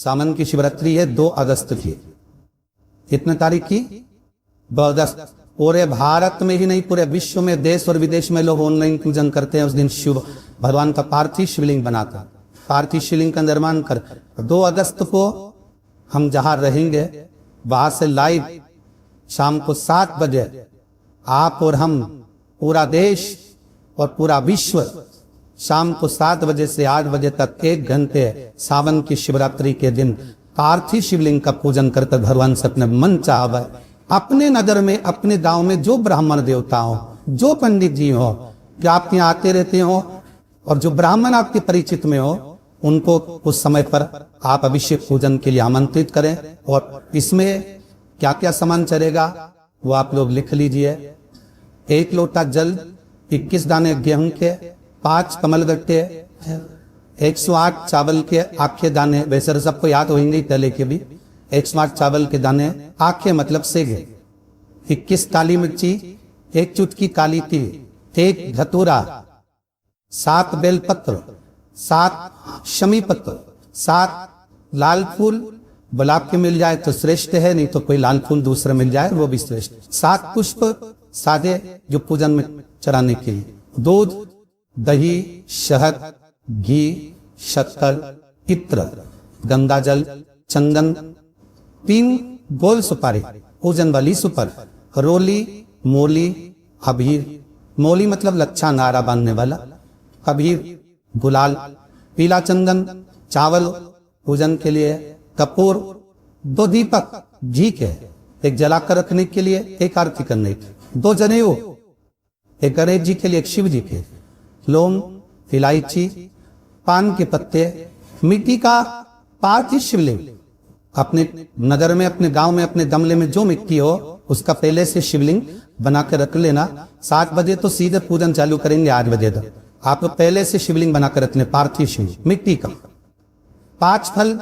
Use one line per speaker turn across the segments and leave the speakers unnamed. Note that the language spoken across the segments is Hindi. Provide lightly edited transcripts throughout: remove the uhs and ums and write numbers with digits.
सावन की शिवरात्रि है 2 अगस्त की। कितने तारीख की? 2 अगस्त। पूरे भारत में ही नहीं, पूरे विश्व में, देश और विदेश में लोग ऑनलाइन पूजन करते हैं। उस दिन शिव भगवान का पार्थिव शिवलिंग बनाता, पार्थिव शिवलिंग का निर्माण कर 2 अगस्त को हम जहां रहेंगे वहां से लाइव शाम को 7 बजे आप और हम, पूरा देश और पूरा विश्व, शाम को 7 बजे से 8 बजे तक 1 घंटे सावन की शिवरात्रि के दिन पार्थिव शिवलिंग का पूजन करकर भगवान से अपने मन चाहा, अपने नगर में, अपने गांव में जो ब्राह्मण देवता हो, जो पंडित जी हो, जो आपके यहाँ आते रहते हो और जो ब्राह्मण आपके परिचित में हो, उनको उस समय पर आप अभिषेक पूजन के लिए आमंत्रित करें। और इसमें क्या क्या सामान चलेगा वो आप लोग लिख लीजिए। 1 लोटा जल, 21 दाने गेहूं के, 5 कमलगट्टे, 108 चावल के आखे दाने, वैसे तो सबको याद होंगे तले के भी, 108 चावल के दाने, आखे मतलब सेगे, 21 काली मिर्ची, 1 चुटकी काली तिल, 1 धतूरा, 7 बेलपत्र, 7 शमी पत्र, 7 लाल फूल, गुलाब के मिल जाए तो श्रेष्ठ है, नहीं तो कोई लाल फूल दूसरा मिल जाए वो भी श्रेष्ठ, 7 पुष्प सादे जो पूजन में चढ़ाने के लिए, दूध, दही, शहद, घी, शक्कर, इत्र, गंगा जल, चंदन, 3 गोल सुपारी, पूजन वाली सुपर, रोली, मोली, अबीर, मोली मतलब लच्छा नारा बांधने वाला, अबीर, गुलाल, पीला चंदन, चावल पूजन के लिए, कपूर, 2 दीपक घी के, 1 जलाकर रखने के लिए, 1 आरती करने के, 2 जनेऊ, 1 गणेश जी के लिए, 1 शिव जी के, लौंग, इलायची, पान के पत्ते, मिट्टी का पार्थिव शिवलिंग, अपने नगर में, अपने गांव में, अपने गमले में जो मिट्टी हो उसका पहले से शिवलिंग बना के रख लेना। 7 बजे तो सीधे पूजन चालू करेंगे, 8 बजे तक आप पहले से शिवलिंग बनाकर रखने, पार्थिव शिवलिंग मिट्टी का, 5 फल,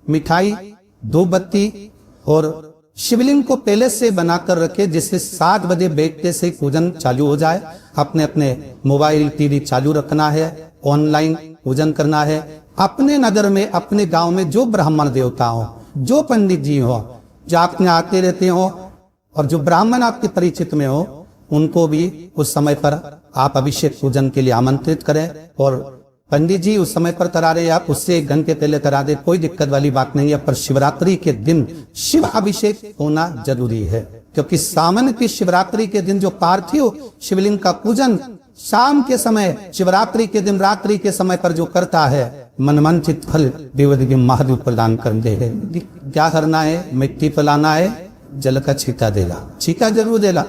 मिठाई, 2 बत्ती, और शिवलिंग को पहले से बनाकर रखे जिससे 7 बजे बैठते से पूजन चालू हो जाए। अपने अपने मोबाइल टीवी चालू रखना है, ऑनलाइन पूजन करना है। अपने नगर में, अपने गांव में जो ब्राह्मण देवता हो, जो पंडित जी हो, जो आपने आते रहते हो और जो ब्राह्मण आपके परिचित में हो, उनको भी उस समय पर आप अभिषेक पूजन के लिए आमंत्रित करें। और पंडित जी उस समय पर करा रहे, आप उससे 1 घंटे पहले करा दे, कोई दिक्कत वाली बात नहीं है। पर शिवरात्रि के दिन शिव अभिषेक होना जरूरी है, क्योंकि सावन की शिवरात्रि के दिन जो पार्थिव शिवलिंग का पूजन शाम के समय, शिवरात्रि के दिन रात्रि के समय पर जो करता है, मनमंचित फल विविध महादेव प्रदान कर दे। क्या करना है? मिट्टी पिलाना है, जल का छींटा देगा, छींटा जरूर देगा,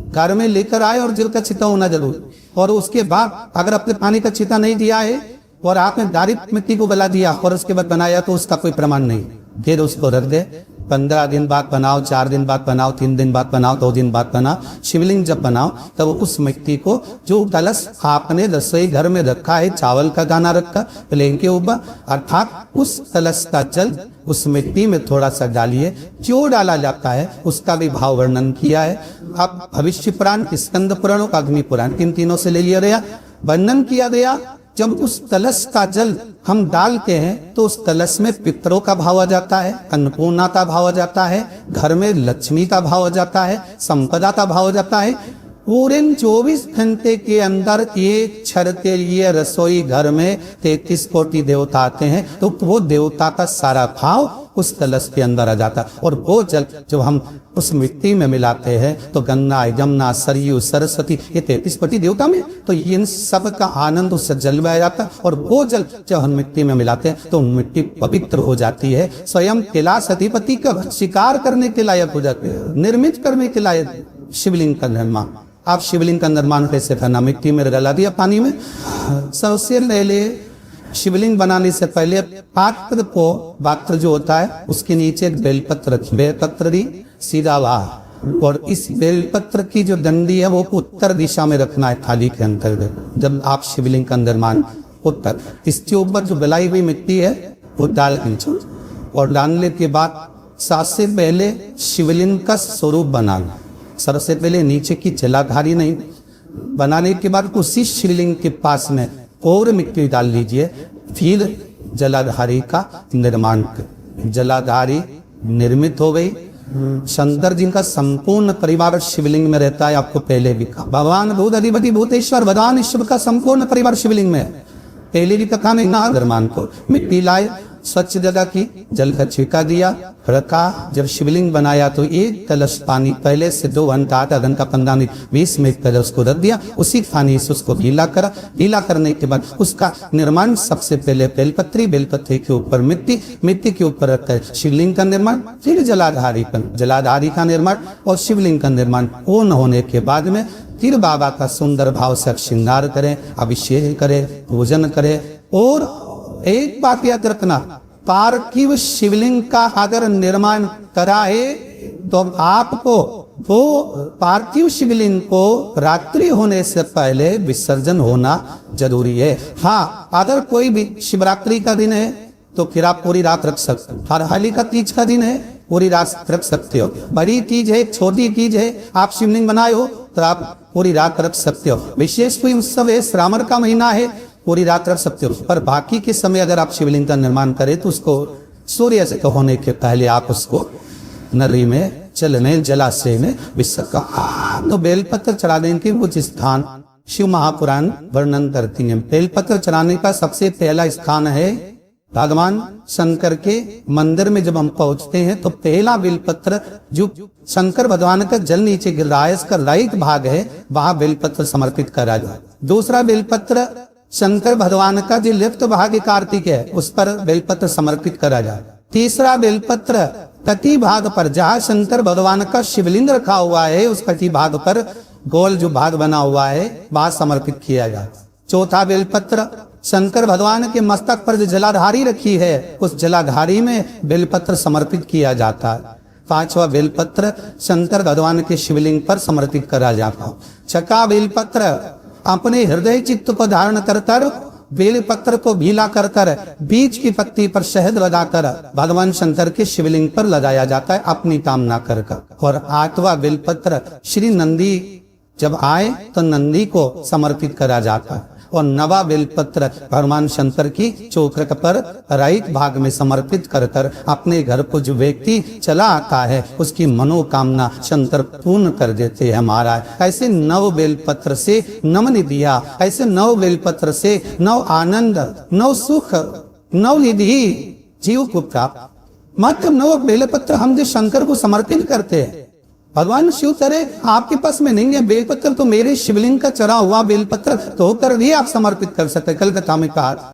घर में लेकर आए और जल का छींटा होना जरूर। और उसके बाद अगर अपने पानी का छींटा नहीं दिया है और आपने डायरेक्ट मिट्टी को बला दिया और उसके बाद बनाया तो उसका कोई प्रमाण नहीं, फिर उसको रख दे। 15 दिन बाद बनाओ, 4 दिन बाद बनाओ, 3 दिन बाद बनाओ, 2 दिन बाद बनाओ। शिवलिंग जब बनाओ तब उस मिट्टी को, जो कलश आपने रसोई घर में रखा है, चावल का दाना रखा प्लेन के ऊपर, अर्थात उस कलश का जल उस मिट्टी में थोड़ा सा डालिए। क्यों डाला जाता है उसका भी भाव वर्णन किया है। अब भविष्य पुराण, स्कंद पुराण और अग्नि पुराण, इन तीनों से ले लिया गया, वर्णन किया गया। जब उस कलश का जल हम डालते हैं तो उस कलश में पितरों का भाव आ जाता है, अन्नपूर्णा का भाव आ जाता है, घर में लक्ष्मी का भाव आ जाता है, संपदा का भाव आ जाता है। पूरे 24 घंटे के अंदर एक क्षण के लिए रसोई घर में 33 कोटि देवता आते हैं, तो वो देवता का सारा भाव उस कलश के अंदर आ जाता है। और वो जल जब हम उस मिट्टी में मिलाते हैं तो गंगा, यमुना, सरयू, सरस्वती, ये 33 कोटि देवता में, तो इन सब का आनंद उस जल में आ जाता है। और वो जल जब हम मिट्टी में मिलाते हैं तो मिट्टी पवित्र हो जाती है, स्वयं कैलाश अधिपति का शिकार करने के लायक हो जाती है, निर्मित करने के लायक शिवलिंग का निर्माण। आप शिवलिंग का निर्माण कैसे करना? मिट्टी में गला दिया पानी में, सबसे पहले शिवलिंग बनाने से पहले पात्र को, पात्र जो होता है उसके नीचे एक बेलपत्र, बेलपत्र दी सीधा वाह, और इस बेलपत्र की जो डंडी है वो उत्तर दिशा में रखना है थाली के अंतर्गत। जब आप शिवलिंग का निर्माण उत्तर, इसके ऊपर जो गलाई हुई मिट्टी है वो डाल दीजिए। और डालने के बाद सबसे पहले शिवलिंग का स्वरूप बनाना, सबसे पहले नीचे की जलाधारी नहीं, बनाने के बाद उसी शिवलिंग के पास में और मिट्टी डाल लीजिए। फिर जलाधारी का निर्माण कर। जलाधारी निर्मित हो गई। शंकर जी का संपूर्ण परिवार शिवलिंग में रहता है, आपको पहले भी कहा। भगवान भूत अधिपति भूतेश्वर भगवान ईश्वर का संपूर्ण परिवार शिवलिंग में है। पहले भी कथा में निर्माण को मिट्टी लाए, स्वच्छ जगह की, जल का छिड़का दिया, रखा। जब शिवलिंग बनाया तो एक कलश पानी पहले से 2 घंटा, आधा घंटा, 15 मिनट, 20 मिनट पहले उसको रख दिया। उसी पानी से उसको गीला करा। गीला करने के बाद उसका निर्माण सबसे पहले बेलपत्री, बेलपत्री के ऊपर मिट्टी, मिट्टी के ऊपर रखकर शिवलिंग का निर्माण, फिर जलाधारी का निर्माण और शिवलिंग का निर्माण पूर्ण होने के बाद में फिर बाबा का सुंदर भाव से श्रृंगार करें, अभिषेक करें, पूजन करें। और एक बात याद रखना, पार्थिव शिवलिंग का अगर निर्माण कराए तो आपको वो पार्थिव शिवलिंग को रात्रि होने से पहले विसर्जन होना जरूरी है। हाँ, अगर कोई भी शिवरात्रि का दिन है तो फिर आप पूरी रात रख सकते हो। हरतालिका का तीज का दिन है, पूरी रात रख सकते हो। बड़ी तीज है, छोटी तीज है, आप शिवलिंग बनाए हो तो आप पूरी रात रख सकते हो। विशेष कोई उत्सव है, श्रावण का महीना है, पूरी रात रख सकते हो। पर बाकी के समय अगर आप शिवलिंग का निर्माण करें तो उसको सूर्य से होने के पहले आप उसको नदी में, जल में, जलाशय में विसर्जन। तो बेलपत्र चढ़ाने के कुछ स्थान शिव महापुराण वर्णन करती हैं। बेलपत्र चढ़ाने का सबसे पहला स्थान है भगवान शंकर के मंदिर में। जब हम पहुंचते हैं तो पहला बेलपत्र जो शंकर भगवान का जल नीचे गिर रहा है, इसका राइट भाग है, वहां बेलपत्र समर्पित करा जाए। दूसरा बेलपत्र शंकर भगवान का जो लेफ्ट भाग कार्तिक है, उस पर बेलपत्र समर्पित करा जाए। तीसरा बेलपत्र कटी भाग पर, जहां शंकर भगवान का शिवलिंग रखा हुआ है, उस कटी भाग पर गोल जो भाग बना हुआ है, वहां समर्पित किया जाए। चौथा बेलपत्र शंकर भगवान के मस्तक पर जो जलाधारी रखी है, उस जलाधारी में बेलपत्र समर्पित किया जाता है। पांचवा बेलपत्र शंकर भगवान के शिवलिंग पर समर्पित करा जाता है। छठा बेलपत्र अपने हृदय चित्त को धारण कर बेलपत्र को भीला कर बीज की पत्ती पर शहद लगाकर भगवान शंकर के शिवलिंग पर लगाया जाता है, अपनी कामना कर। और आठवां बेलपत्र श्री नंदी जब आए तो नंदी को समर्पित करा जाता है। और नवा बेलपत्र भगवान शंकर की चौखट पर राइट भाग में समर्पित कर अपने घर को जो व्यक्ति चला आता है, उसकी मनोकामना शंकर पूर्ण कर देते हैं महाराज। ऐसे 9 बेलपत्र से नमन दिया, ऐसे 9 बेलपत्र से 9 आनंद, 9 सुख, 9 निधि जीव को प्राप्त। मात्र 9 बेलपत्र हम जो शंकर को समर्पित करते हैं। भगवान शिव तरह आपके पास में नहीं है बेलपत्र, तो मेरे शिवलिंग का चढ़ा हुआ बेलपत्र तो होकर भी आप समर्पित कर सकते। कलकत्ता में कहा